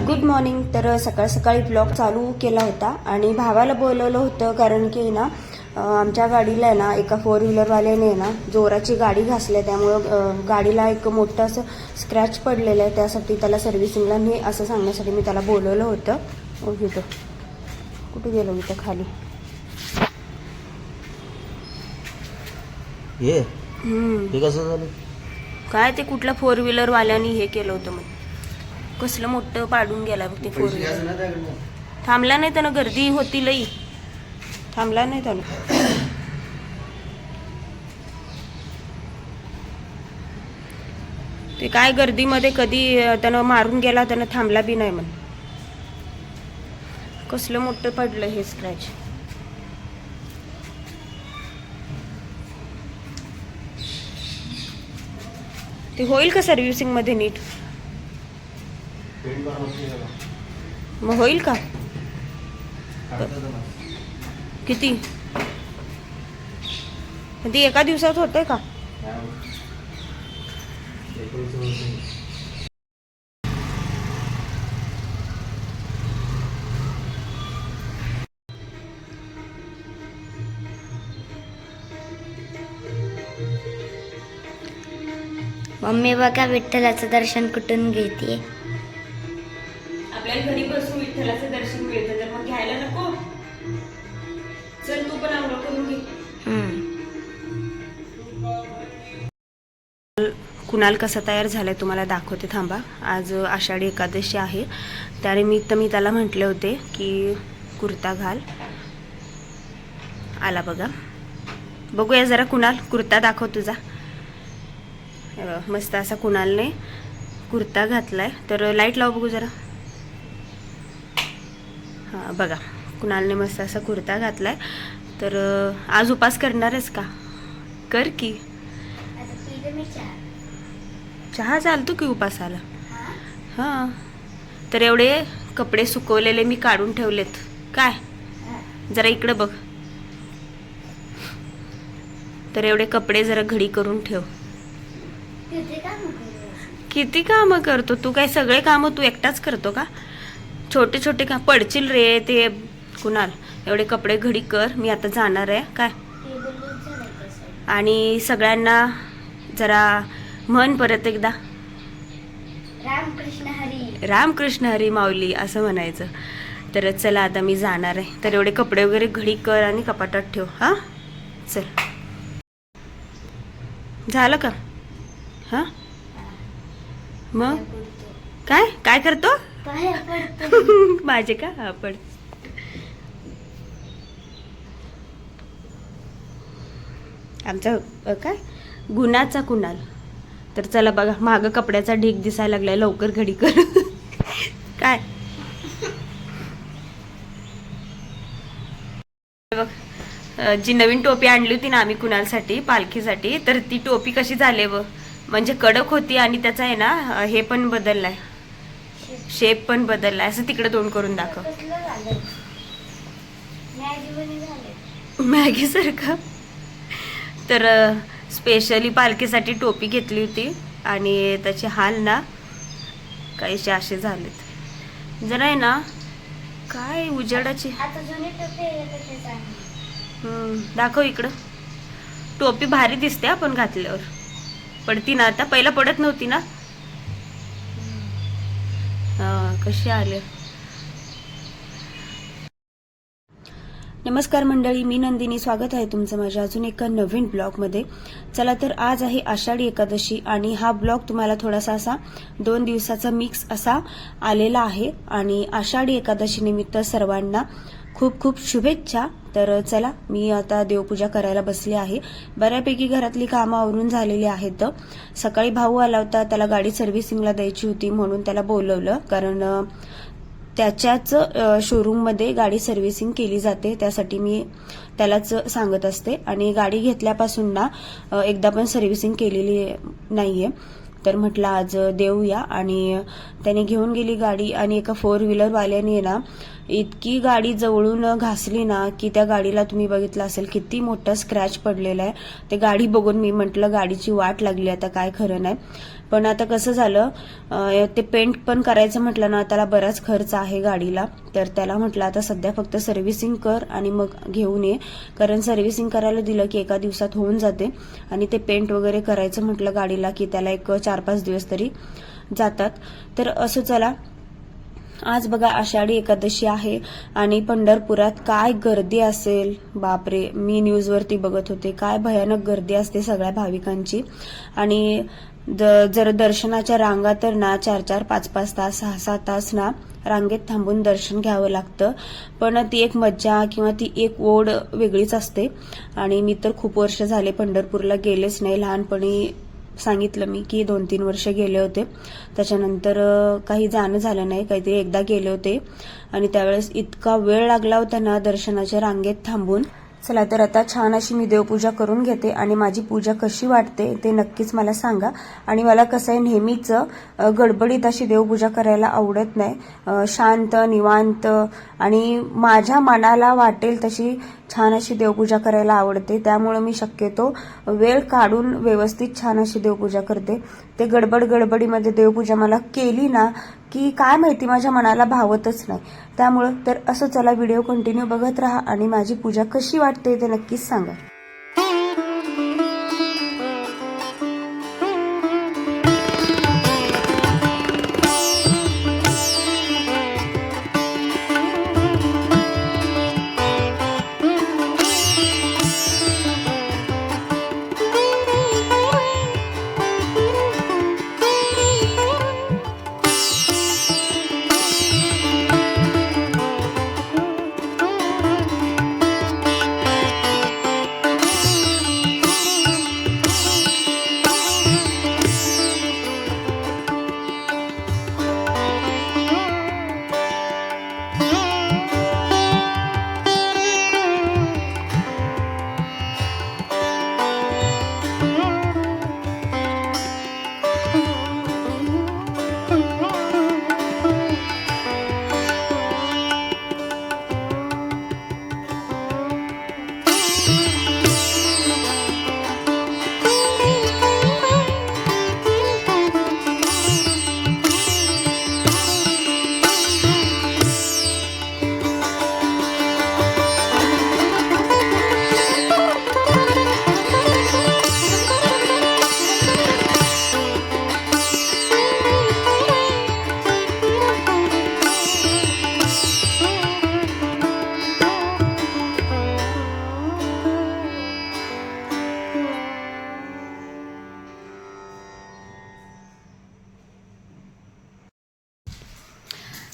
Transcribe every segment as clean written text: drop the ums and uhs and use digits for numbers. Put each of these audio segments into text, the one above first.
Good morning. तर सकाळ सकाळी ब्लॉग चालू केला होता आणि भावाला बोलवलं होतं कारण की ना आमच्या गाडीला आहे ना एका 4 व्हीलरवाल्याने ना जोराची गाडी घासली, त्यामुळं गाडीला एक मोठं असं स्क्रॅच पडलेलं आहे. त्यासाठी त्याला सर्व्हिसिंगला ने असं सांगण्यासाठी मी त्याला बोलवलं होतं. इथं कुठे गेलो इथं खाली हे कसं झालं काय ते कुठलं 4 व्हीलरवाल्याने हे केलं होतं. मग कसलं मोठं पाडून गेला बघ ते 4 व्हीलर. थांबला नाही त्यानं, गर्दी होती लई, थांबला नाही त्यानं. ते काय गर्दीमध्ये कधी त्यानं मारून गेला, त्यानं थांबला बी नाही. म्हण कसलं मोठं पडलं हे स्क्रॅच. ते होईल का सर्व्हिसिंग मध्ये नीट? मग होईल का? किती ते एका दिवसात होतंय का? मम्मी बघा विठ्ठलाचं दर्शन कुठून घेते. आपल्याला घरी बसून विठ्ठलाचं दर्शन मिळतं, तर मग घ्यायला नको? चल तू पण आंघोळ करून घे. कुणाल कसा तयार झालाय तुम्हाला दाखवते, थांबा. आज आषाढी एकादशी आहे, त्यानिमित्त मी त्याला म्हटले होते की कुर्ता घाल. आला बघा. बघूया जरा कुणाल, कुर्ता दाखव तुझा. मस्त असा कुणालने कुर्ता घातलाय. तर लाईट लाव बघू जरा. हां बघा, कुणालने मस्त असा कुर्ता घातलाय. तर आज उपास करणारच का? कर की. चहा चालतो की उपासाला? हां. तर एवढे कपडे सुकवलेले मी काढून ठेवलेत. काय जरा इकडं बघ. तर एवढे कपडे जरा घडी करून ठेव. किती कामं करतो तू? काय सगळे कामं तू एकटाच करतो का? छोटे छोटे काम पडशील रे. ते कुणाल एवढे कपडे घडी कर, मी आता जाणार आहे. काय आणि सगळ्यांना जरा म्हण परत एकदा, रामकृष्ण हरी. रामकृष्ण हरी माऊली असं म्हणायचं. तर चला आता मी जाणार आहे. तर एवढे कपडे वगैरे घडी कर आणि कपाटात ठेव. हां चल. झालं का? हां मग काय काय करतो? माझे का? हा पड. आमचा काय गुणाचा कुणाल. तर चला बघा, मागं कपड्याचा ढीग दिसायला लागलाय. लवकर घडी कर. काय बघ, जी नवीन टोपी आणली होती ना आम्ही कुणालसाठी पालखीसाठी, तर ती टोपी कशी झाली व म्हणजे कडक होती आणि त्याचा आहे ना हे पण बदललाय, शेप पण बदललाय. असं तिकडे तोंड करून दाखव. मॅगी सारखं. तर स्पेशली पालखीसाठी टोपी घेतली होती आणि त्याचे हाल ना काहीसे असे झालेत. जरा आहे ना काय उजेडाची. दाखव इकडं. टोपी भारी दिसते आपण घातल्यावर. पडती ना आता, पहिला पडत नव्हती ना. कशी आले. नमस्कार मंडळी, मी नंदिनी. स्वागत आहे तुमचं माझ्या अजून एका नवीन ब्लॉगमध्ये. चला तर आज आहे आषाढी एकादशी आणि हा ब्लॉग तुम्हाला थोडासा असा 2 दिवसाचा मिक्स असा आलेला आहे. आणि आषाढी एकादशी निमित्त सर्वांना खूप खूप शुभेच्छा. तर चला मी आता देवपूजा करायला बसली आहे. बऱ्यापैकी घरातली कामं आवरून झालेली आहेत. सकाळी भाऊ आला होता, त्याला गाडी सर्व्हिसिंगला द्यायची होती म्हणून त्याला बोलवलं, कारण त्याच्याच शोरूममध्ये गाडी सर्व्हिसिंग केली जाते. त्यासाठी मी त्यालाच सांगत असते. आणि गाडी घेतल्यापासून ना एकदा पण सर्व्हिसिंग केलेली नाहीये. तर म्हटलं आज देऊया. आणि त्याने घेऊन गेली गाडी आणि एका 4 व्हीलरवाल्याने ना इतकी गाडी जवळून घासली ना की त्या गाडीला तुम्ही बघितलं असेल किती मोठा स्क्रॅच पडलेला आहे. ते गाडी बघून मी म्हटलं गाडीची वाट लागली, आता काय खरं नाही. पण आता कसं झालं, ते पेंट पण करायचं म्हटलं ना त्याला बराच खर्च आहे गाडीला. तर त्याला म्हटलं आता सध्या फक्त सर्व्हिसिंग कर आणि मग घेऊन ये, कारण सर्व्हिसिंग करायला दिलं की एका दिवसात होऊन जाते. आणि ते पेंट वगैरे करायचं म्हटलं गाडीला की त्याला एक 4-5 दिवस तरी जातात. तर असं चला, आज बघा आषाढी एकादशी आहे आणि पंढरपुरात काय गर्दी असेल बापरे. मी न्यूजवरती बघत होते, काय भयानक गर्दी असते सगळ्या भाविकांची. आणि जर दर्शनाच्या रांगा तर ना 4-4, 5-5 तास, 6-6 तास ना रांगेत थांबून दर्शन घ्यावं लागतं. पण ती एक मज्जा किंवा ती एक ओढ वेगळीच असते. आणि मी तर खूप वर्ष झाले पंढरपूरला गेलेच नाही. लहानपणी सांगितलं मी की 2-3 वर्ष गेले होते, त्याच्यानंतर काही जाणं झालं नाही. काहीतरी एकदा गेले होते आणि त्यावेळेस इतका वेळ लागला होता ना दर्शनाच्या रांगेत थांबून. चला तर आता छान अशी मी देवपूजा करून घेते आणि माझी पूजा कशी वाटते ते नक्कीच मला सांगा. आणि मला कसं आहे, नेहमीच गडबडीत अशी देवपूजा करायला आवडत नाही. शांत निवांत आणि माझ्या मनाला वाटेल तशी छान अशी देवपूजा करायला आवडते. त्यामुळे मी शक्यतो वेळ काढून व्यवस्थित छान अशी देवपूजा करते. ते गडबडीमध्ये देवपूजा मला केली ना की काय माहिती माझ्या मनाला भावतच नाही. त्यामुळं तर असं चला, व्हिडिओ कंटिन्यू बघत राहा आणि माझी पूजा कशी वाटते ते नक्कीच सांगा.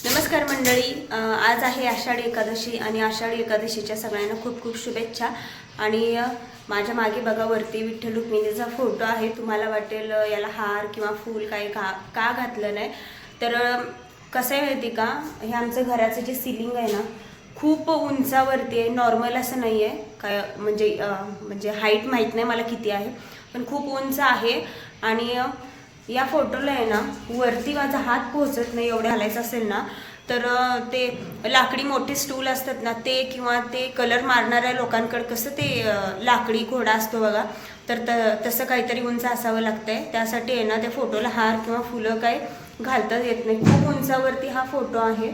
नमस्कार मंडळी, आज आहे आषाढी एकादशी आणि आषाढी एकादशीच्या सगळ्यांना खूप खूप शुभेच्छा. आणि माझ्या मागे बघा वरती विठ्ठल रुक्मिणीचा फोटो आहे. तुम्हाला वाटेल याला हार किंवा फूल काही का घातलं नाही. तर कसं आहे माहिती का, हे आमचं घराचं जे सिलिंग आहे ना खूप उंचावरती आहे. नॉर्मल असं नाही आहे काय, म्हणजे हाईट माहीत नाही मला किती आहे, पण खूप उंच आहे. आणि या फोटोला आहे ना वरती माझा हात पोहोचत नाही एवढे घालायचं असेल ना, तर ते लाकडी मोठे स्टूल असतात ना ते, किंवा ते कलर मारणाऱ्या लोकांकडे कसं ते लाकडी घोडा असतो बघा, तर तसं काहीतरी उंच असावं लागतंय. त्यासाठी आहे ना त्या फोटोला हार किंवा फुलं काही घालता येत नाही. खूप उंचावरती हा फोटो आहे.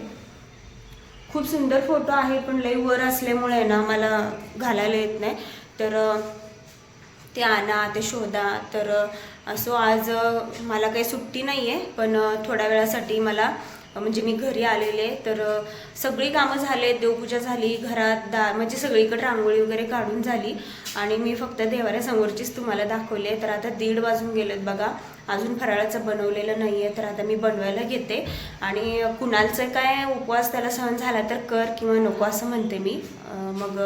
खूप सुंदर फोटो आहे, पण लई वर असल्यामुळे आहे ना मला घालायला येत नाही. तर ते आणा, ते शोधा. तर असो आज मला काही सुट्टी नाही आहे, पण थोड्या वेळासाठी मला म्हणजे मी घरी आलेले. तर सगळी कामं झाले, देवपूजा झाली, घरात म्हणजे सगळीकडे रांगोळी वगैरे काढून झाली आणि मी फक्त देवाऱ्यासमोरचीच तुम्हाला दाखवले. तर आता 1:30 वाजून गेलेत बघा, अजून फराळाचं बनवलेलं नाही आहे. तर आता मी बनवायला घेते. आणि कुणालचं काय उपवास त्याला सहन झाला तर कर किंवा नको असं म्हणते मी. मग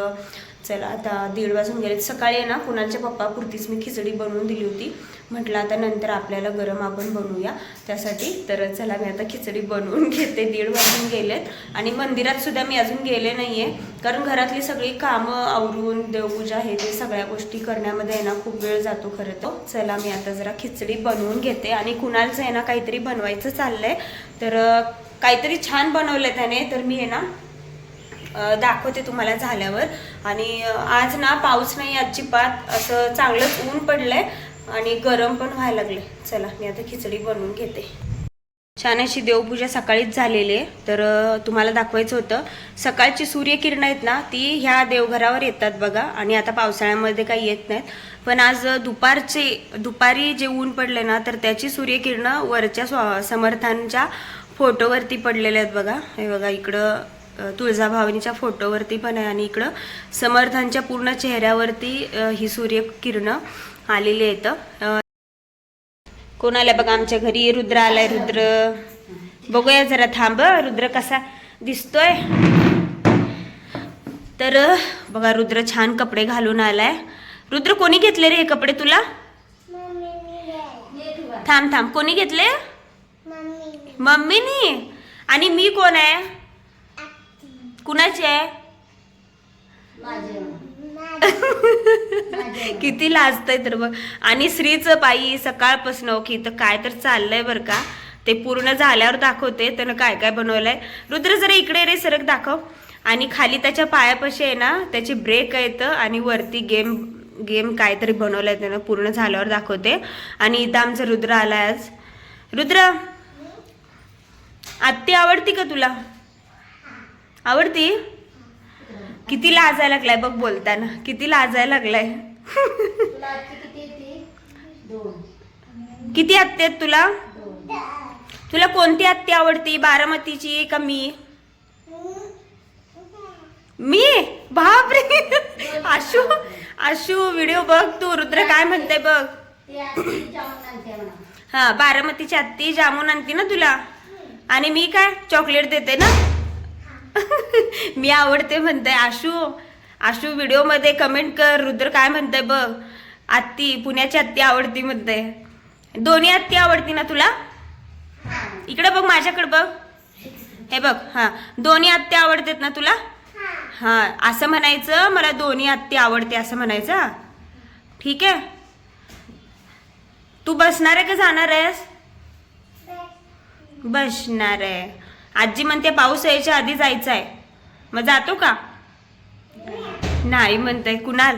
चला आता 1:30 वाजून गेलेत. सकाळी आहे ना कुणालच्या पप्पापुरतीच मी खिचडी बनवून दिली होती. म्हटलं आता नंतर आपल्याला गरम आपण बनवूया त्यासाठी. तर चला मी आता खिचडी बनवून घेते. 1:30 वाजून गेलेत आणि मंदिरात सुद्धा मी अजून गेले नाही आहे, कारण घरातली सगळी कामं आवरून देवपूजा हे ते सगळ्या गोष्टी करण्यामध्ये आहे ना खूप वेळ जातो खरं तर. चला मी आता जरा खिचडी बनवून घेते. आणि कुणालचं आहे ना काहीतरी बनवायचं चाललंय, तर काहीतरी छान बनवलं त्याने, तर मी आहे ना दाखवते तुम्हाला झाल्यावर. आणि आज ना पाऊस नाही अजिबात, असं चांगलंच ऊन पडलंय. आणि गरम पण व्हायला लागले. चला मी आता खिचडी बनवून घेते. छान अशी देवपूजा सकाळीच झालेली आहे. तर तुम्हाला दाखवायचं होतं, सकाळची सूर्यकिरण आहेत ना ती ह्या देवघरावर येतात बघा. आणि आता पावसाळ्यामध्ये काही येत नाहीत, पण आज दुपारी जे ऊन पडले ना तर त्याची सूर्यकिरण वरच्या समर्थांच्या फोटोवरती पडलेले आहेत बघा. हे बघा इकडं तुळजाभवानीच्या फोटोवरती पण आहे आणि इकडं समर्थांच्या पूर्ण चेहऱ्यावरती ही सूर्यकिरण आलेली आहेत. कोण आलं बघा आमच्या घरी? रुद्र आलाय. रुद्र बघूया जरा, थांब. रुद्र कसा दिसतोय तर बघा, रुद्र छान कपडे घालून आलाय. रुद्र कोणी घेतले रे हे कपडे तुला? थांब थांब, कोणी घेतले? मम्मीनी. आणि मी कोण आहे? कुणाची आहे? किती लाजतंय तर बघ. आणि श्रीचं बाई सकाळपासून की तर काय तर चाललंय बरं का. ते पूर्ण झाल्यावर दाखवते त्यानं काय काय बनवलंय. रुद्र जरा इकडे रे, सरक दाखव. आणि खाली त्याच्या पायापाशी आहे ना त्याची ब्रेक आहेत आणि वरती गेम काहीतरी बनवलंय त्यानं. पूर्ण झाल्यावर दाखवते. आणि इथं आमचा रुद्र आलाय आज. रुद्र, आत्ती आवडती का तुला? आवडती? किती लाजायला लागलाय बघ बोलताना, किती लाजायला लागलाय. किती आत्ते आहेत तुला? तुला कोणती आत्ती आवडती, बारामतीची का मी? मी? बापरे. आशू व्हिडिओ बघ तू. रुद्र काय म्हणते बघ. हा, बारामतीची आत्ती जामून आणते ना तुला. आणि मी काय चॉकलेट देते ना. मी आवडते म्हणते. आशू व्हिडिओ मध्ये कमेंट कर. रुद्र काय म्हणते बघ. आत्ती, पुण्याची आत्ती आवडती म्हणते. दोन्ही आत्ती आवडती ना तुला? इकडे बघ, माझ्याकडे बघ. हे बघ, हा, दोन्ही आत्ती आवडतात ना तुला? हा, असं म्हणायचं, मला दोन्ही आत्ती आवडते असं म्हणायचं. ठीक आहे. तू बसणार आहे का जाणार आहेस? बसणार आहे. आजी म्हणते पाऊस यायच्या आधी जायचं आहे. मग जातो का? नाही म्हणते. कुणाल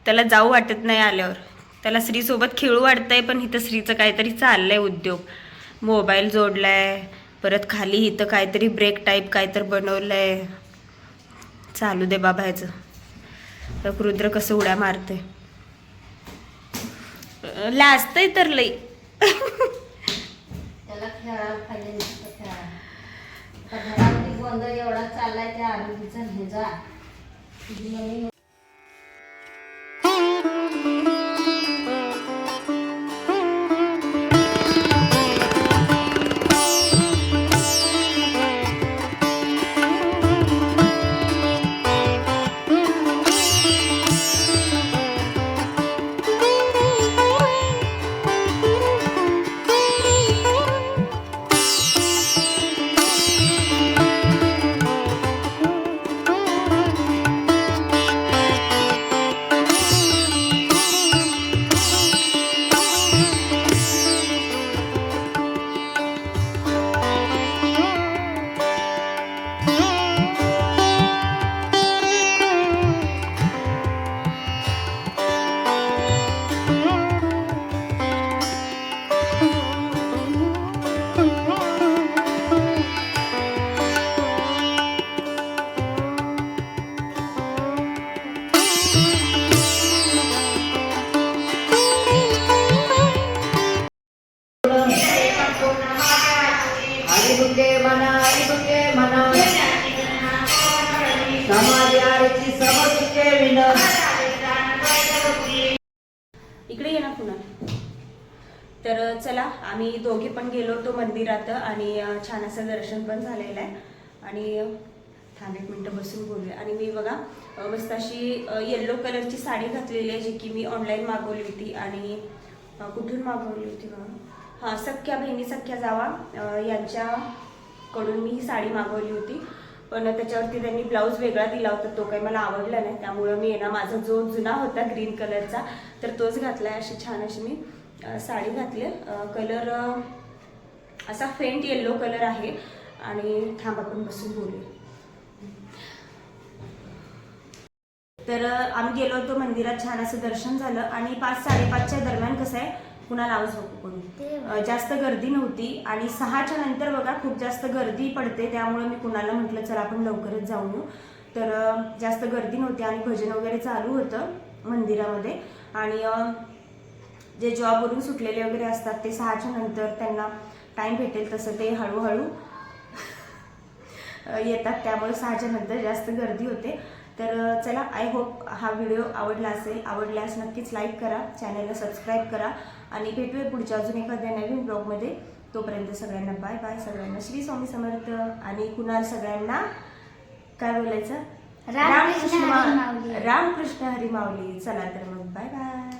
त्याला जाऊ वाटत नाही आल्यावर. त्याला श्री सोबत खेळू वाटतंय, पण इथं श्रीचं काहीतरी चाललंय उद्योग. मोबाईल जोडलाय, परत खाली इथं काहीतरी ब्रेक टाईप काहीतरी बनवलंय. चालू दे बाबा ह्याचं. तर रुद्र कसं उड्या मारते, लाजतंय तर लई. त्याला खेळायला पाहिजे. घरामध्ये गोंधळ एवढा चाललाय त्या आरोग्याचा ह्याचा. इकडे ये ना पुन्हा. तर चला, आम्ही दोघे पण गेलो होतो मंदिरात आणि छान असं दर्शन पण झालेलं आहे. आणि थांब एक मिनटं बसून बोलूया. आणि मी बघा मस्त अशी येल्लो कलरची साडी घातलेली आहे, जी की मी ऑनलाईन मागवली होती. आणि कुठून मागवली होती बघा, हां, सख्या बहिणी सख्या जावा यांच्याकडून मी ही साडी मागवली होती. पण त्याच्यावरती त्यांनी ब्लाऊज वेगळा दिला होता, तो काही मला आवडला नाही. त्यामुळं मी ना माझा जो जुना होता ग्रीन कलरचा तर तोच घातला आहे. अशी छान अशी मी साडी घातली. कलर असा फेंट येल्लो कलर आहे. आणि थांब आपण बसून बोलूया. तर आम्ही गेलो होतो मंदिरात, छान असं दर्शन झालं आणि 5-5:30च्या दरम्यान कसं आहे कुणाला आवाज नको कोणी जास्त गर्दी नव्हती आणि 6च्या नंतर बघा खूप जास्त गर्दी पडते, त्यामुळे मी कुणाला म्हटलं चला आपण लवकरच जाऊन येऊ. तर जास्त गर्दी नव्हती आणि भजन वगैरे चालू होतं मंदिरामध्ये. आणि जे जॉबवरून सुटलेले वगैरे असतात ते 6च्या नंतर त्यांना टाइम भेटेल तसं ते हळूहळू येतात, त्यामुळे 6च्या नंतर जास्त गर्दी होते. तर चला, आय होप हा व्हिडिओ आवडला असेल. आवडल्यास नक्कीच लाईक करा, चॅनलला सबस्क्राईब करा आणि भेटूया पुढच्या अजून एखाद्या नवीन ब्लॉगमध्ये. तोपर्यंत सगळ्यांना बाय बाय. सगळ्यांना श्री स्वामी समर्थ. आणि कुणाल सगळ्यांना काय बोलायचं? रामकृष्ण हरी माऊली. रामकृष्ण हरी माऊली. चला तर मग बाय बाय.